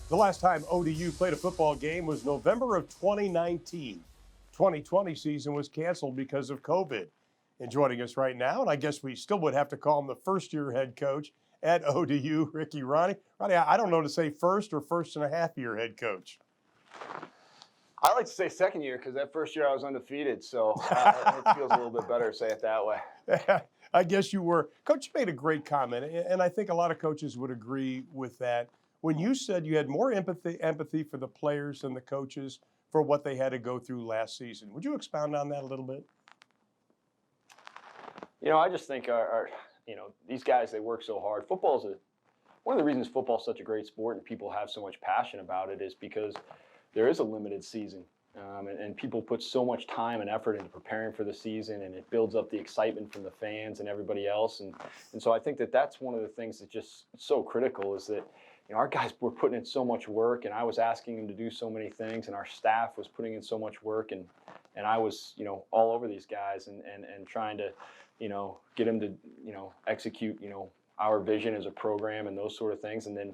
The last time ODU played a football game was November of 2019. 2020 season was canceled because of COVID. And joining us right now, and I guess we still would have to call him the first-year head coach at ODU, Ricky Ronnie. Ronnie, I don't know to say first or first and a half year head coach. I like to say second year because that first year I was undefeated, so it feels a little bit better to say it that way. I guess you were. Coach, you made a great comment, and I think a lot of coaches would agree with that. When you said you had more empathy for the players than the coaches for what they had to go through last season. Would you expound on that a little bit? You know, I just think these guys, they work so hard. One of the reasons football is such a great sport and people have so much passion about it is because there is a limited season. And people put so much time and effort into preparing for the season, and it builds up the excitement from the fans and everybody else. And so I think that that's one of the things that's just so critical is that, our guys were putting in so much work, and I was asking them to do so many things, and our staff was putting in so much work, and I was, all over these guys and trying to, get them to, execute, our vision as a program and those sort of things. And then,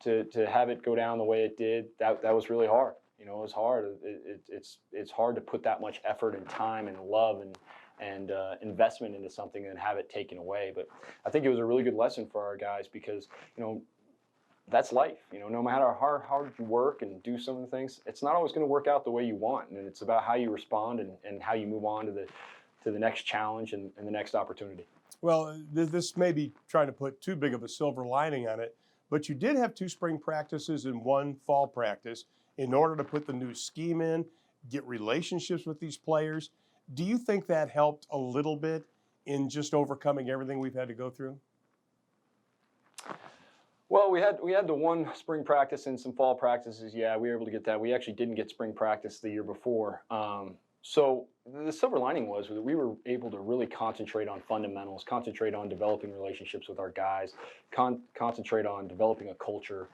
to have it go down the way it did, that was really hard. It was hard. It's hard to put that much effort and time and love and investment into something and have it taken away. But I think it was a really good lesson for our guys because, that's life. No matter how hard you work and do some of the things, it's not always going to work out the way you want. And it's about how you respond and how you move on to the next challenge and the next opportunity. Well, this may be trying to put too big of a silver lining on it, but you did have 2 spring practices and 1 fall practice in order to put the new scheme in, get relationships with these players. Do you think that helped a little bit in just overcoming everything we've had to go through? Well, we had the 1 spring practice and some fall practices. Yeah, we were able to get that. We actually didn't get spring practice the year before. So the silver lining was that we were able to really concentrate on fundamentals, concentrate on developing relationships with our guys, concentrate on developing a culture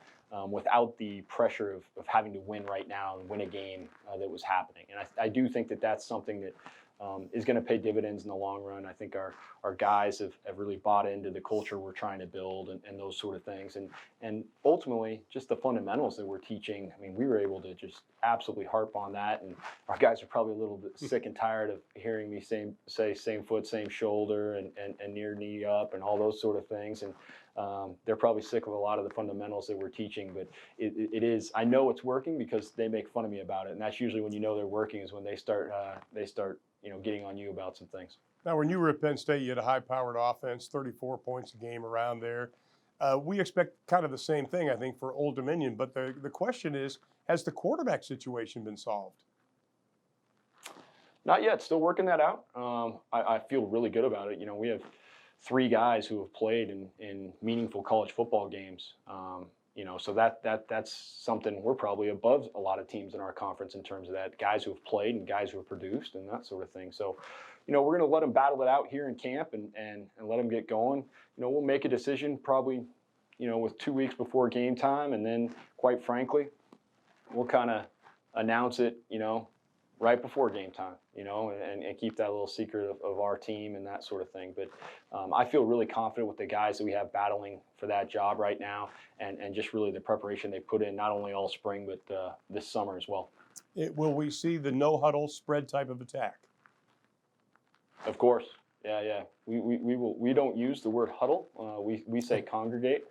without the pressure of having to win right now and win a game that was happening. And I do think that that's something that is going to pay dividends in the long run. I think our guys have really bought into the culture we're trying to build and those sort of things. And ultimately, just the fundamentals that we're teaching, I mean, we were able to just absolutely harp on that. And our guys are probably a little bit sick and tired of hearing me say same foot, same shoulder, and near knee up and all those sort of things. And they're probably sick of a lot of the fundamentals that we're teaching, but it is, I know it's working because they make fun of me about it. And that's usually when they're working is when they start getting on you about some things. Now, when you were at Penn State, you had a high-powered offense, 34 points a game around there. We expect kind of the same thing, I think, for Old Dominion. But the question is, has the quarterback situation been solved? Not yet. Still working that out. I feel really good about it. We have 3 guys who have played in meaningful college football games. So that's something we're probably above a lot of teams in our conference in terms of that. Guys who have played and guys who have produced and that sort of thing. So, we're going to let them battle it out here in camp and let them get going. We'll make a decision probably, with 2 weeks before game time. And then, quite frankly, we'll kind of announce it, right before game time, and keep that little secret of our team and that sort of thing. But I feel really confident with the guys that we have battling for that job right now and just really the preparation they put in, not only all spring, but this summer as well. Will we see the no-huddle spread type of attack? Of course. Yeah. We don't use the word huddle. We say congregate.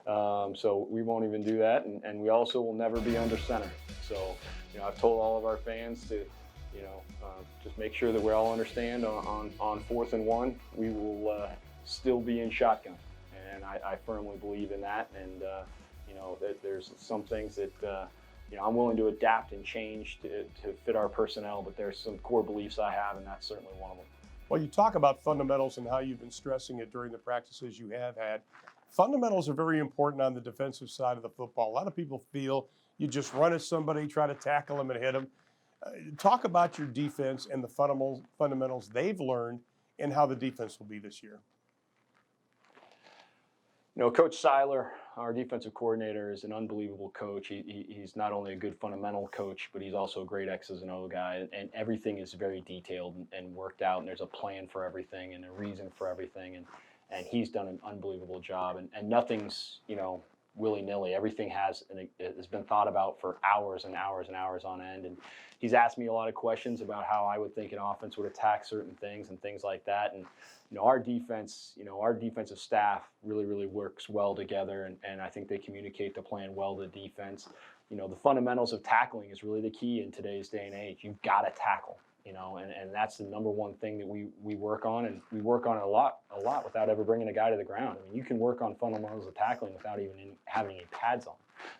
So we won't even do that. And we also will never be under center. So, I've told all of our fans to, just make sure that we all understand on 4th and 1, we will still be in shotgun. And I firmly believe in that. And, that there's some things that, I'm willing to adapt and change to fit our personnel, but there's some core beliefs I have, and that's certainly one of them. Well, you talk about fundamentals and how you've been stressing it during the practices you have had. Fundamentals are very important on the defensive side of the football. A lot of people feel you just run at somebody, try to tackle them and hit them. Talk about your defense and the fundamentals they've learned and how the defense will be this year. Coach Seiler, our defensive coordinator, is an unbelievable coach. He's not only a good fundamental coach, but he's also a great X's and O guy. And everything is very detailed and worked out, and there's a plan for everything and a reason for everything. And he's done an unbelievable job. And nothing's, willy-nilly. Everything has been thought about for hours and hours and hours on end. And he's asked me a lot of questions about how I would think an offense would attack certain things and things like that. And our defense, our defensive staff really works well together, and I think they communicate the plan well to defense. The fundamentals of tackling is really the key in today's day and age. You've got to tackle. And that's the number one thing that we work on, and we work on it a lot without ever bringing a guy to the ground. I mean, you can work on fundamentals of tackling without even having any pads on.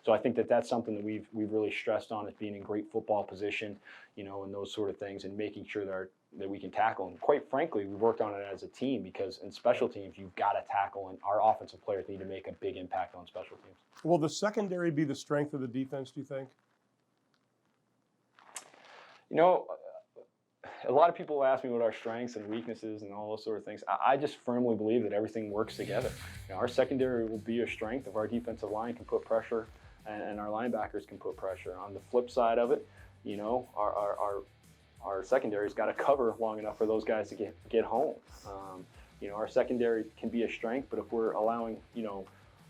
So I think that that's something that we've really stressed on, is being in great football position, and those sort of things, and making sure that we can tackle. And quite frankly, we worked on it as a team, because in special teams, you've got to tackle, and our offensive players need to make a big impact on special teams. Will the secondary be the strength of the defense, do you think? A lot of people ask me what our strengths and weaknesses and all those sort of things. I just firmly believe that everything works together. Our secondary will be a strength if our defensive line can put pressure, and our linebackers can put pressure. On the flip side of it, our secondary's got to cover long enough for those guys to get home. Our secondary can be a strength, but if we're allowing,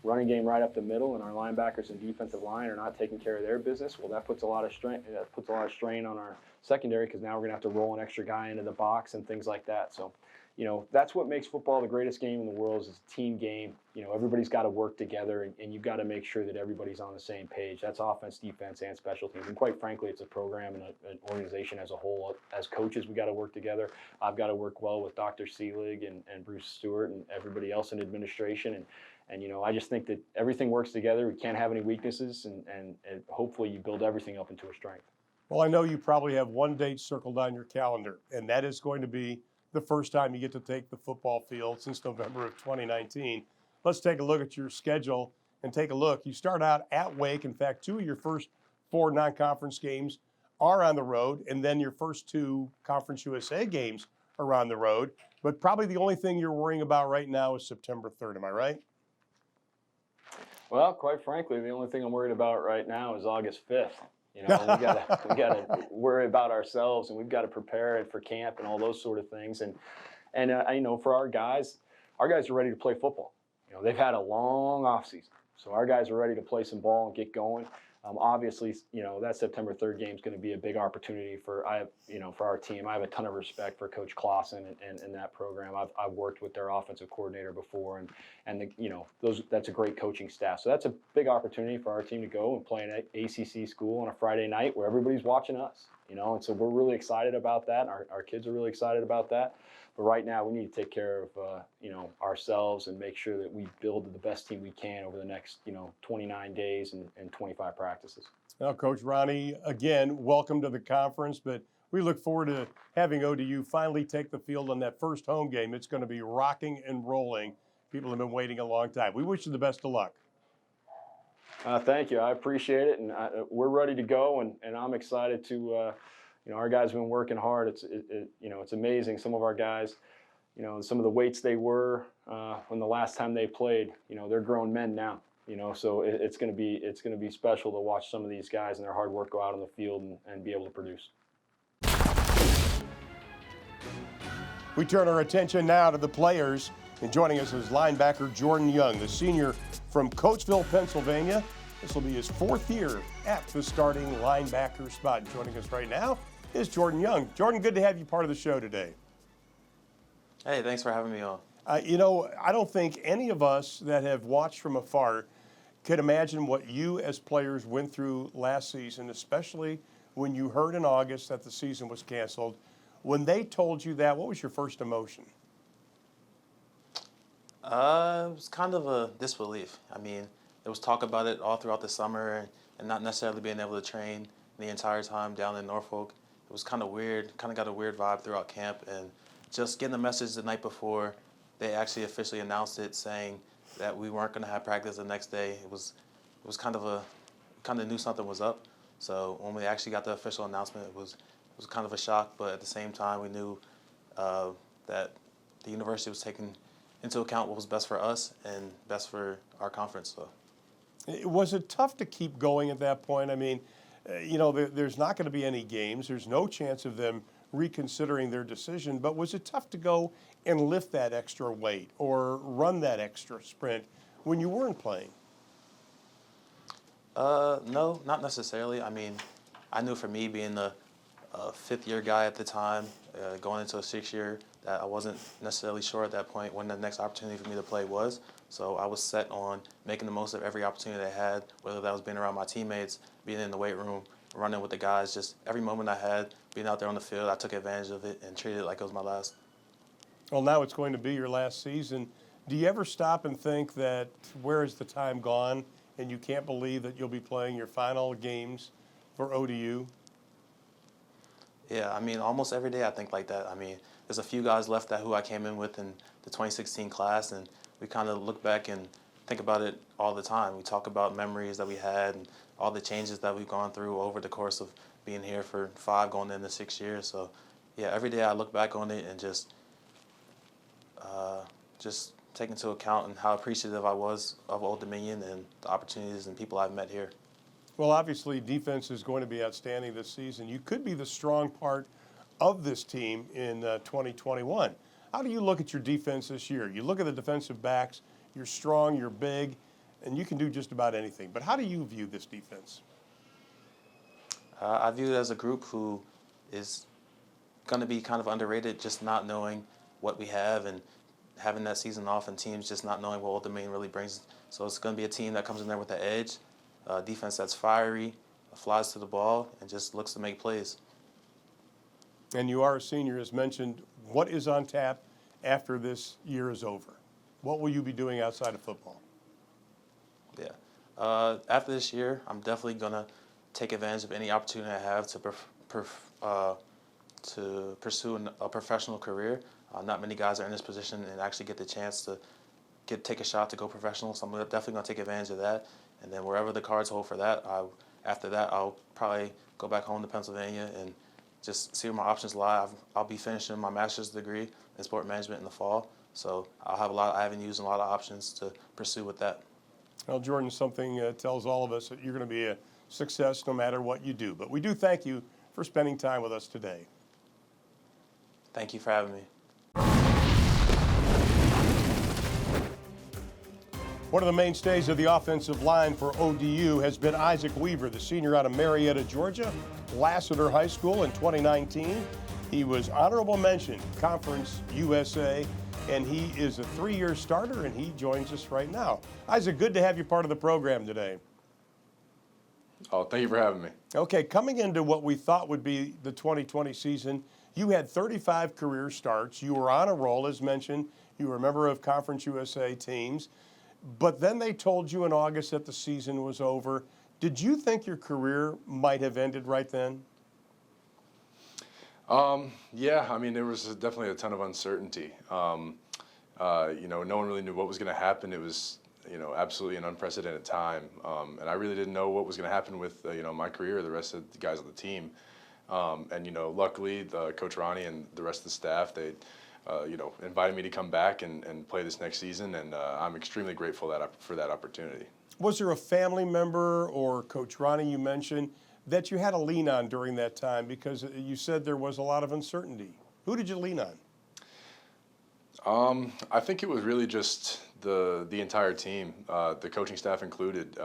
running game right up the middle, and our linebackers and defensive line are not taking care of their business, well, that puts a lot of strain on our secondary, because now we're going to have to roll an extra guy into the box and things like that. So, that's what makes football the greatest game in the world, is a team game. Everybody's got to work together, and you've got to make sure that everybody's on the same page. That's offense, defense, and special teams. And quite frankly, it's a program and an organization as a whole. As coaches, we got to work together. I've got to work well with Dr. Seelig and Bruce Stewart and everybody else in administration. And I just think that everything works together. We can't have any weaknesses, and hopefully you build everything up into a strength. Well, I know you probably have one date circled on your calendar, and that is going to be the first time you get to take the football field since November of 2019. Let's take a look at your schedule and take a look. You start out at Wake. In fact, 2 of your first 4 non-conference games are on the road, and then your first 2 Conference USA games are on the road. But probably the only thing you're worrying about right now is September 3rd. Am I right? Well, quite frankly, the only thing I'm worried about right now is August 5th. We gotta worry about ourselves, and we've got to prepare it for camp and all those sort of things. And for our guys are ready to play football. They've had a long off season, so our guys are ready to play some ball and get going. Obviously, that September 3rd game is going to be a big opportunity for our team. I have a ton of respect for Coach Clausen and that program. I've worked with their offensive coordinator before, and that's a great coaching staff. So that's a big opportunity for our team to go and play an ACC school on a Friday night where everybody's watching us. And so we're really excited about that. Our kids are really excited about that. But right now, we need to take care of ourselves and make sure that we build the best team we can over the next 29 days and 25 practices. Now, Coach Ronnie, again, welcome to the conference, but we look forward to having ODU finally take the field on that first home game. It's going to be rocking and rolling. People have been waiting a long time. We wish you the best of luck. Thank you. I appreciate it, and we're ready to go, and I'm excited to. Our guys have been working hard. It's amazing. Some of our guys, some of the weights they were when the last time they played, they're grown men now. So it's going to be special to watch some of these guys and their hard work go out on the field and be able to produce. We turn our attention now to the players, and joining us is linebacker Jordan Young, the senior from Coatesville, Pennsylvania. This will be his 4th year at the starting linebacker spot. Joining us right now is Jordan Young. Jordan, good to have you part of the show today. Hey, thanks for having me on. I don't think any of us that have watched from afar could imagine what you as players went through last season, especially when you heard in August that the season was canceled. When they told you that, what was your first emotion? It was kind of a disbelief. I mean, there was talk about it all throughout the summer and not necessarily being able to train the entire time down in Norfolk. It was kind of weird, kind of got a weird vibe throughout camp, and just getting the message the night before they actually officially announced it, saying that we weren't going to have practice the next day. It was kind of knew something was up. So when we actually got the official announcement, it was kind of a shock, but at the same time we knew that the university was taking into account what was best for us and best for our conference. So. Was it tough to keep going at that point? I mean, there's not going to be any games. There's no chance of them reconsidering their decision. But was it tough to go and lift that extra weight or run that extra sprint when you weren't playing? No, not necessarily. I mean, I knew for me being a fifth-year guy at the time, going into a sixth-year, that I wasn't necessarily sure at that point when the next opportunity for me to play was. So I was set on making the most of every opportunity I had, whether that was being around my teammates, being in the weight room, running with the guys, just every moment I had, being out there on the field, I took advantage of it and treated it like it was my last. Well, now it's going to be your last season. Do you ever stop and think that where is the time gone and you can't believe that you'll be playing your final games for ODU? Yeah, I mean, almost every day I think like that. I mean, there's a few guys left that who I came in with in the 2016 class, and we kind of look back and think about it all the time. We talk about memories that we had and all the changes that we've gone through over the course of being here for 5, going into 6 years. So, yeah, every day I look back on it and just take into account and how appreciative I was of Old Dominion and the opportunities and people I've met here. Well, obviously, defense is going to be outstanding this season. You could be the strong part of this team in 2021. How do you look at your defense this year? You look at the defensive backs, you're strong, you're big, and you can do just about anything. But how do you view this defense? I view it as a group who is going to be kind of underrated, just not knowing what we have and having that season off, and teams just not knowing what Old Dominion really brings. So it's going to be a team that comes in there with an edge, defense that's fiery, flies to the ball, and just looks to make plays. And you are a senior, as mentioned. What is on tap after this year is over? What will you be doing outside of football? Yeah. After this year, I'm definitely going to take advantage of any opportunity I have to pursue a professional career. Not many guys are in this position and actually get the chance to take a shot to go professional, so I'm definitely going to take advantage of that. And then wherever the cards hold for that, after that, I'll probably go back home to Pennsylvania and just see where my options lie. I'll be finishing my master's degree in sport management in the fall, so I'll have a lot of avenues and a lot of options to pursue with that. Well, Jordan, something tells all of us that you're going to be a success no matter what you do. But we do thank you for spending time with us today. Thank you for having me. One of the mainstays of the offensive line for ODU has been Isaac Weaver, the senior out of Marietta, Georgia, Lassiter High School in 2019. He was honorable mention, Conference USA, and he is a 3-year starter, and he joins us right now. Isaac, good to have you part of the program today. Oh, thank you for having me. Okay, coming into what we thought would be the 2020 season, you had 35 career starts. You were on a roll, as mentioned. You were a member of Conference USA teams. But then they told you in August that the season was over. Did you think your career might have ended right then? Yeah, I mean, there was definitely a ton of uncertainty. No one really knew what was going to happen. It was, absolutely an unprecedented time. And I really didn't know what was going to happen with, my career, or the rest of the guys on the team. Luckily, Coach Ronnie and the rest of the staff, they invited me to come back and play this next season, and I'm extremely grateful for that opportunity. Was there a family member or Coach Ronnie you mentioned that you had to lean on during that time, because you said there was a lot of uncertainty? Who did you lean on? I think it was really just the entire team, the coaching staff included.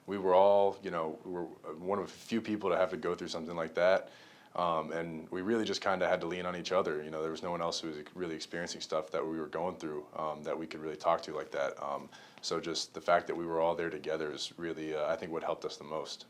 We were all, we were one of a few people to have to go through something like that. And we really just kind of had to lean on each other. There was no one else who was really experiencing stuff that we were going through that we could really talk to like that. So just the fact that we were all there together is really, I think, what helped us the most.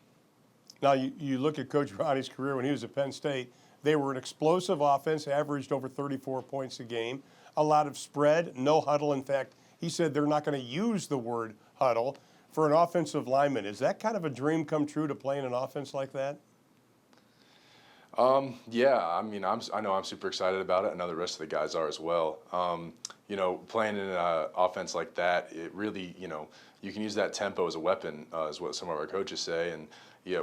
Now, you look at Coach Ronnie's career when he was at Penn State. They were an explosive offense, averaged over 34 points a game, a lot of spread, no huddle. In fact, he said they're not going to use the word huddle for an offensive lineman. Is that kind of a dream come true to play in an offense like that? Yeah, I mean, I know I'm super excited about it. I know the rest of the guys are as well. Playing in an offense like that, it really, you can use that tempo as a weapon, is what some of our coaches say. And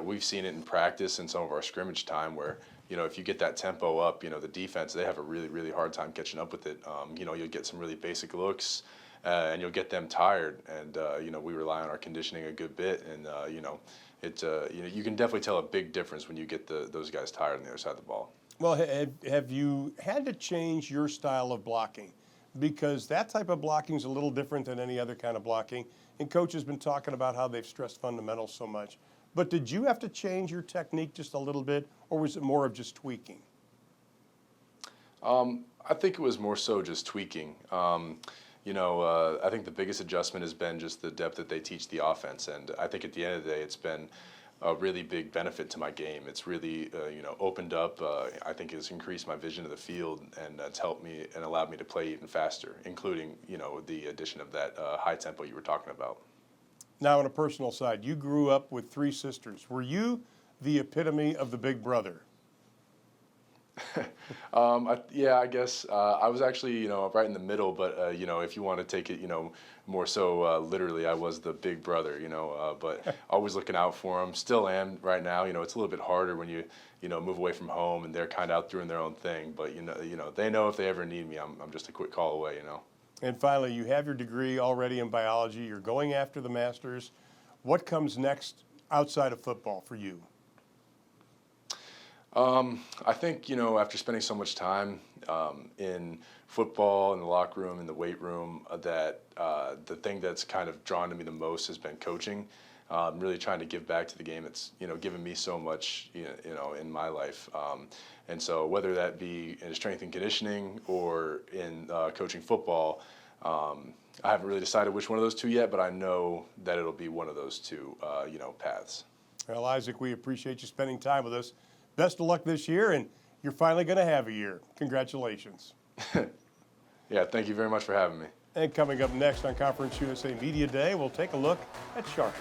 we've seen it in practice in some of our scrimmage time where, if you get that tempo up, the defense, they have a really, really hard time catching up with it. You'll get some really basic looks, and you'll get them tired. And, we rely on our conditioning a good bit. And, you can definitely tell a big difference when you get those guys tired on the other side of the ball. Well, have you had to change your style of blocking? because that type of blocking is a little different than any other kind of blocking. And Coach has been talking about how they've stressed fundamentals so much. But did you have to change your technique just a little bit, or was it more of just tweaking? I think it was more so just tweaking. I think the biggest adjustment has been just the depth that they teach the offense, and I think at the end of the day, it's been a really big benefit to my game. It's really, opened up. I think it's increased my vision of the field, and it's helped me and allowed me to play even faster, including, the addition of that high tempo you were talking about. Now, on a personal side, you grew up with 3 sisters. Were you the epitome of the big brother? I guess I was actually, right in the middle. But if you want to take it, more so literally, I was the big brother. But always looking out for them. Still am right now. It's a little bit harder when you move away from home and they're kind of out doing their own thing. But they know if they ever need me, I'm just a quick call away. And finally, you have your degree already in biology. You're going after the masters. What comes next outside of football for you? I think, after spending so much time in football, in the locker room, in the weight room, that the thing that's kind of drawn to me the most has been coaching. Really trying to give back to the game. It's, given me so much, in my life. And so whether that be in strength and conditioning or in coaching football, I haven't really decided which one of those two yet, but I know that it'll be one of those two, paths. Well, Isaac, we appreciate you spending time with us. Best of luck this year, and you're finally going to have a year. Congratulations. Yeah, thank you very much for having me. And coming up next on Conference USA Media Day, we'll take a look at Charlotte.